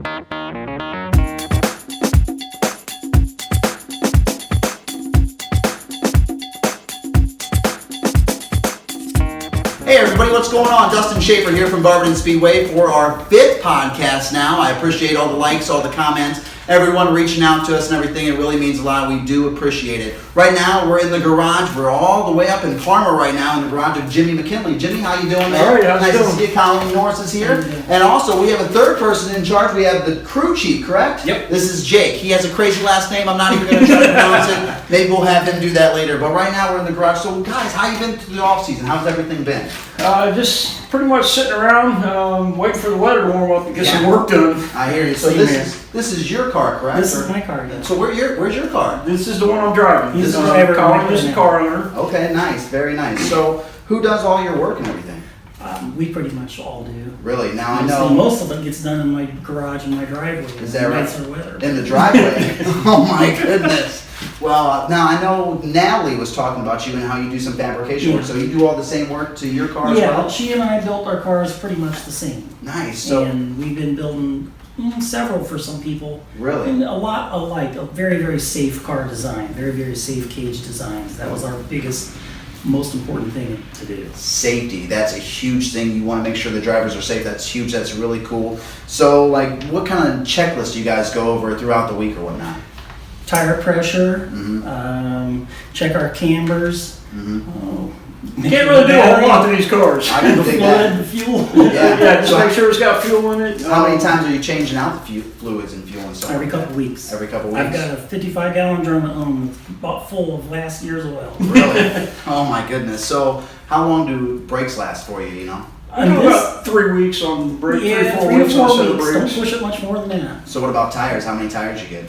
Hey everybody, what's going on? Dustin Schaefer here from Barberton Speedway for our 5th podcast now. I appreciate all the likes, all the comments, everyone reaching out to us and everything. It really means a lot. We do appreciate it. Right now, we're in the garage. We're all the way up in Parma right now in the garage of Jimmy McKinley. Jimmy, how you doing there? All right, how's it nice going? to see you. Colleen Norris is here. And also, we have a third person in charge. We have the crew chief, correct? Yep. This is Jake. He has a crazy last name. I'm not even going to try to pronounce it. Maybe we'll have him do that later. But right now, we're in the garage. So, guys, how you been through the off season? How's everything been? Just pretty much sitting around, waiting for the weather to warm up and get some work done. I hear you. So this is your car, correct? This is my car, yeah. So where's your car? This is the one I'm driving. He's This the is driver. Colin, just the car owner. Okay, nice, very nice. So who does all your work and everything? We pretty much all do. Really? Now I So know most of it gets done in my garage and my driveway. Is that right? Nicer weather. in the driveway. Oh my goodness. Well, now I know Natalie was talking about you and how you do some fabrication work. So you do all the same work to your car as Yeah, well? she and I built our cars pretty much the same. Nice. So And we've been building several for some people. really? And a lot alike, a very, very safe car design, very, very safe cage designs. That was our biggest, most important thing to do. Safety, that's a huge thing. You want to make sure the drivers are safe. That's huge. That's really cool. So like what kind of checklist do you guys go over throughout the week or whatnot? Tire pressure, Mm-hmm. check our cambers. You can't really do a whole lot to these cars. I can The dig fluid, that. the fuel. Yeah, just So make sure it's got fuel in it. how many times are you changing out the fluids and fuel and stuff? Every like that? couple weeks. Every couple weeks. I've got a 55-gallon drum at home, about full of last year's oil. Really? Oh my goodness. So how long do brakes last for you, you know? About 3 weeks on brake, Yeah, 3 or 4 3 or weeks on 4 set of weeks. Don't brakes. push it much more than that. So what about tires? How many tires you get?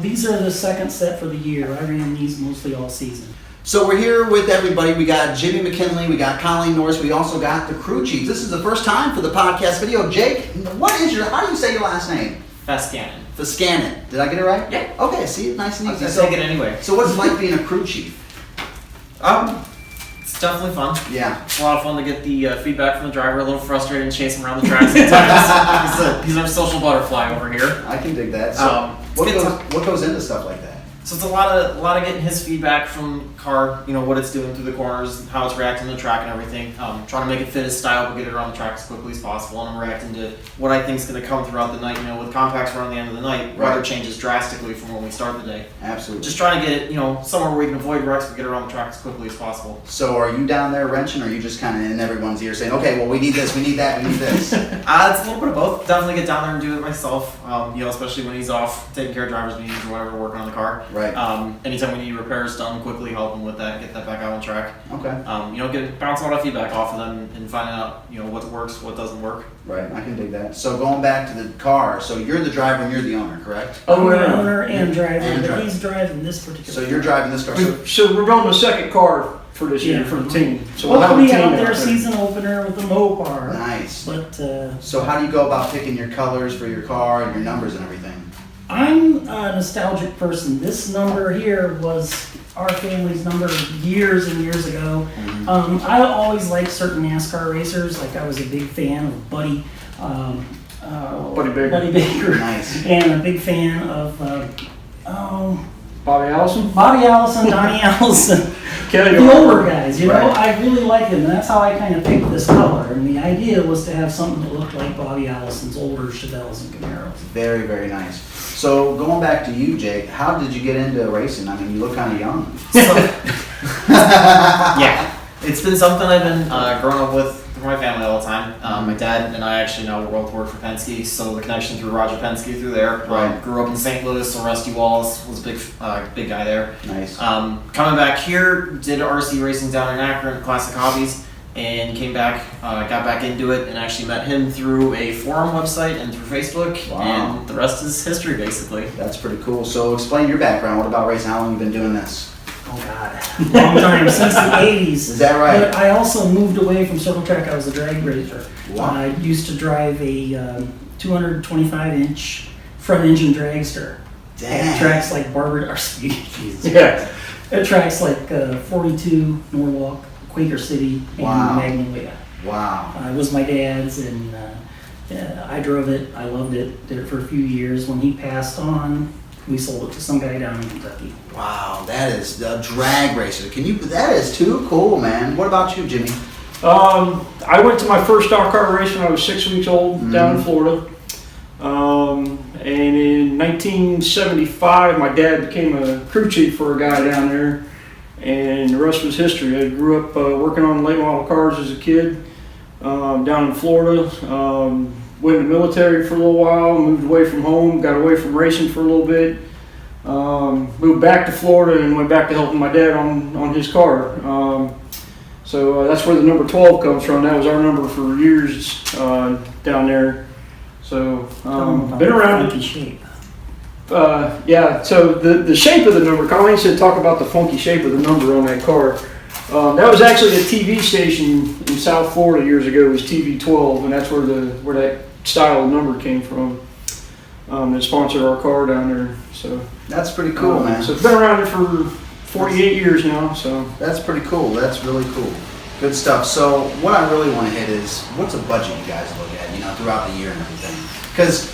These are the second set for the year. I ran these mostly all season. So we're here with everybody. We got Jimmy McKinley, we got Colleen Norris, we also got the crew chief. This is the first time for the podcast video. Jake, how do you say your last name? Feskanin. Feskanin. Did I get it right? Yeah. Okay, see, nice and I was easy. gonna take it anyway. So what's it like being a crew chief? It's definitely fun. Yeah. It's a lot of fun to get the feedback from the driver. A little frustrated and chase him around the track sometimes. He's our social butterfly over here. I can dig that. So it's good what goes into stuff like that? So it's a lot of getting his feedback from car, what it's doing through the corners, how it's reacting to the track and everything. Trying to make it fit his style, but get it around the track as quickly as possible. And I'm reacting to what I think is going to come throughout the night. With compacts around the end of the night, weather changes drastically from when we start the day. Absolutely. Just trying to get it, somewhere where we can avoid wrecks, but get around the track as quickly as possible. So are you down there wrenching, or are you just kind of in everyone's ear saying, okay, well, we need this, we need that, we need this? It's a little bit of both. Definitely get down there and do it myself. Especially when he's off taking care of drivers' meetings or whatever, working on the car. Right. Anytime we need repairs done, quickly help them with that, get that back out on track. Okay. Bounce a lot of feedback off of them and finding out, what works, what doesn't work. Right, I can dig that. So going back to the car, so you're the driver and you're the owner, correct? I'm the owner and driver, And but driver. he's driving this particular So you're driving this car. So we're building a second car for this year Yeah. for the team. So We'll we'll have a be team out out there there. season opener with the Mopar. Nice. But So how do you go about picking your colors for your car and your numbers and everything? I'm a nostalgic person. This number here was our family's number years and years ago. I always liked certain NASCAR racers. Like I was a big fan of Buddy Baker. Nice. And a big fan of Bobby Allison? Bobby Allison, Donnie Allison, Kelly the older Orr. guys. You know, Right. I really liked them, and that's how I kind of picked this color. And the idea was to have something that looked like Bobby Allison's older Chevelles and Camaros. Very, very nice. So going back to you, Jake, how did you get into racing? I mean, you look kind of young. Yeah, it's been something I've been growing up with my family all the time. My dad and I actually now both work for Penske, so the connection through Roger Penske through there. Right. Grew up in St. Louis, so Rusty Walls was a big guy there. Nice. Coming back here, did RC racing down in Akron, Classic Hobbies, and came back, got back into it, and actually met him through a forum website and through Facebook, Wow. and the rest is history, basically. That's pretty cool. So explain your background. What about racing? How long have you been doing this? Oh God, long time, since the 80s. Is that right? But I also moved away from circle track. I was a drag racer. Wow. I used to drive a 225-inch front engine dragster. Dang. At tracks like Barberton Speedway. Yeah. At tracks like 42, Norwalk, Quaker City, and Wow. Magnolia. Wow. It was my dad's, and I drove it. I loved it. Did it for a few years. When he passed on, we sold it to some guy down in Kentucky. Wow, that is a drag racer. That is too cool, man. What about you, Jimmy? I went to my first stock car race when I was 6 weeks old down in Florida. And in 1975, my dad became a crew chief for a guy down there, and the rest was history. I grew up working on late model cars as a kid down in Florida. Went in the military for a little while, moved away from home, got away from racing for a little bit, moved back to Florida and went back to helping my dad on his car. So that's where the number 12 comes from. That was our number for years down there. So been around. Funky shape. Yeah, so the shape of the number, Colleen said talk about the funky shape of the number on that car. That was actually a TV station in South Florida years ago. It was TV 12, and that's where that style of number came from. That sponsored our car down there. So That's pretty cool, man. So it's been around there for 48 years now. So That's pretty cool. That's really cool. Good stuff. So what I really want to hit is, what's a budget you guys look at, throughout the year and everything? Because,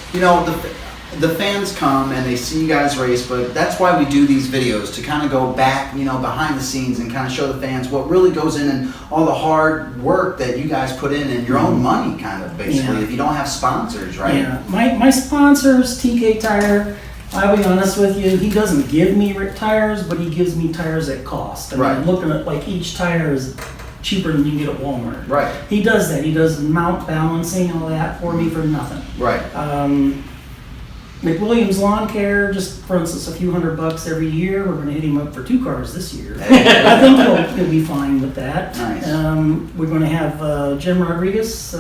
the fans come and they see you guys race, but that's why we do these videos, to kind of go back, behind the scenes and kind of show the fans what really goes in and all the hard work that you guys put in and your own money, kind of, basically, if you don't have sponsors, right? Yeah, my sponsors, TK Tire, I'll be honest with you, he doesn't give me tires, but he gives me tires at cost. I mean, Right. looking at like each tire is cheaper than you can get at Walmart. Right. He does that. He does mount balancing, all that for me for nothing. Right. McWilliams Lawn Care, just for instance, a few $100 every year. We're going to hit him up for 2 cars this year. Hey. I think he'll be fine with that. Nice. We're going to have Jim Rodriguez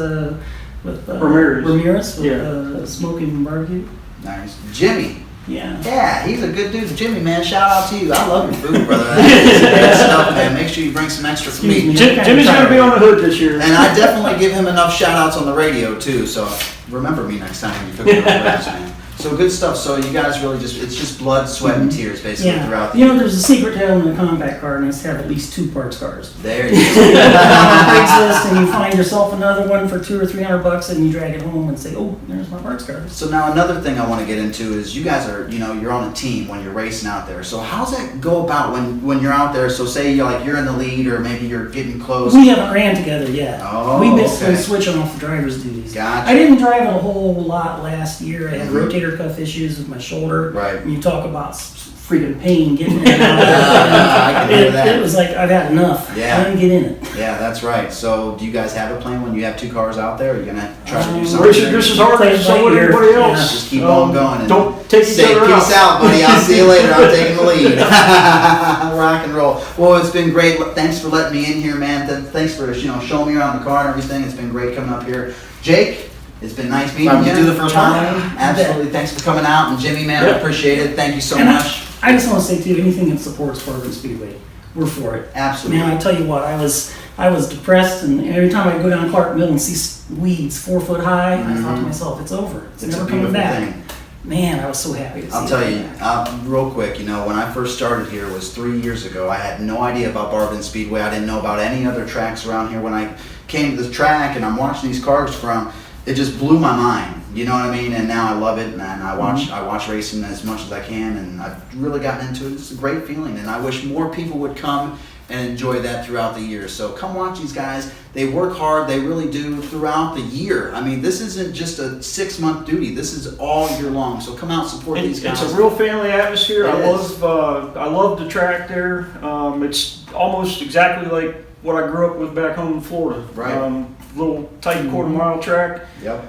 with Ramirez. with Smoking Barbecue. Nice. Jimmy. Yeah. Yeah, he's a good dude. Jimmy, man, shout out to you. I love your food, brother. That's good stuff, man. Make sure you bring some extra for me. Jimmy's going to be on the hood this year. And I definitely give him enough shout outs on the radio, too. So remember me next time you cook those ribs, man. So good stuff. So you guys really it's just blood, sweat, and tears, basically, throughout the year. There's a secret to having a compact car, and it's have at least 2 parts cars. There you go. You look on Craigslist and you find yourself another one for $200 or $300, and you drag it home and say, "Oh, there's my parts cars." So now another thing I want to get into is you guys are, you're on a team when you're racing out there. So how's that go about when you're out there? So say you're in the lead, or maybe you're getting close. We haven't ran together yet. Oh, We've been okay. switching off the driver's duties. Gotcha. I didn't drive it a whole lot last year. I had rotator cuff issues with my shoulder. Right. And you talk about freaking pain getting in and out of I can hear that. It was like, I've had enough. Yeah. I didn't get in it. Yeah, that's right. So do you guys have a plan when you have 2 cars out there? Are you going to try to do something? Race it just as hard as everybody else. Just keep on going. And Don't take each say, other peace out, buddy. I'll see you later. I'm taking the lead. Rock and roll. Well, it's been great. Thanks for letting me in here, man. Thanks for showing me around the car and everything. It's been great coming up here. Jake, it's been nice meeting you. Do the first one. Absolutely. Thanks for coming out. And Jimmy, man, I appreciate it. Thank you so And much. I just want to say too, anything that supports Barberton Speedway, we're for it. Absolutely. Man, I tell you what, I was depressed, and every time I go down Clark Mill and see weeds 4 foot high, I thought to myself, it's over. It's It's a never coming beautiful back. thing. Man, I was so happy to see I'll it tell come you, back. real quick, when I first started here, it was 3 years ago. I had no idea about Barberton Speedway. I didn't know about any other tracks around here. When I came to the track and I'm watching these cars it just blew my mind. You know what I mean? And now I love it, and I watch racing as much as I can, and I've really gotten into it. It's a great feeling, and I wish more people would come and enjoy that throughout the year. So come watch these guys. They work hard. They really do throughout the year. I mean, this isn't just a 6-month duty. This is all year long. So come out, support these guys. It's a real family atmosphere. It I is. love the track there. It's almost exactly like what I grew up with back home in Florida. Right. Little tight quarter-mile track. Yep.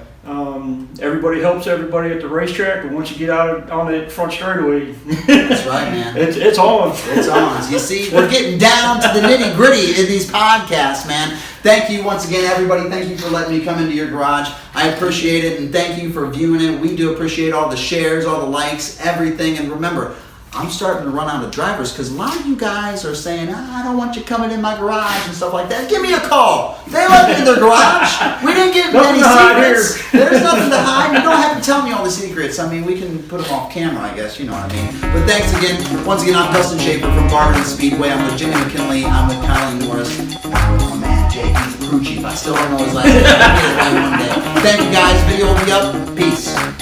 Everybody helps everybody at the racetrack, but once you get out on that front straightaway, That's right, man. it's on. It's on. You see, we're getting down to the nitty gritty in these podcasts, man. Thank you once again, everybody. Thank you for letting me come into your garage. I appreciate it, and thank you for viewing it. We do appreciate all the shares, all the likes, everything. And remember, I'm starting to run out of drivers because a lot of you guys are saying, I don't want you coming in my garage and stuff like that. Give me a call. They let me in their garage. We didn't get Nothing many to hide secrets. There's nothing to hide. You don't have to tell me all the secrets. I mean, we can put them off camera, I guess. You know what I mean. But thanks again. Once again, I'm Dustin Schaefer from Barberton Speedway. I'm with Jimmy McKinley. I'm with Colleen Norris. And I'm with my man, Jake. He's crew chief. I still don't know his last name. I'll get it right one day. Thank you guys. Video will be up. Peace.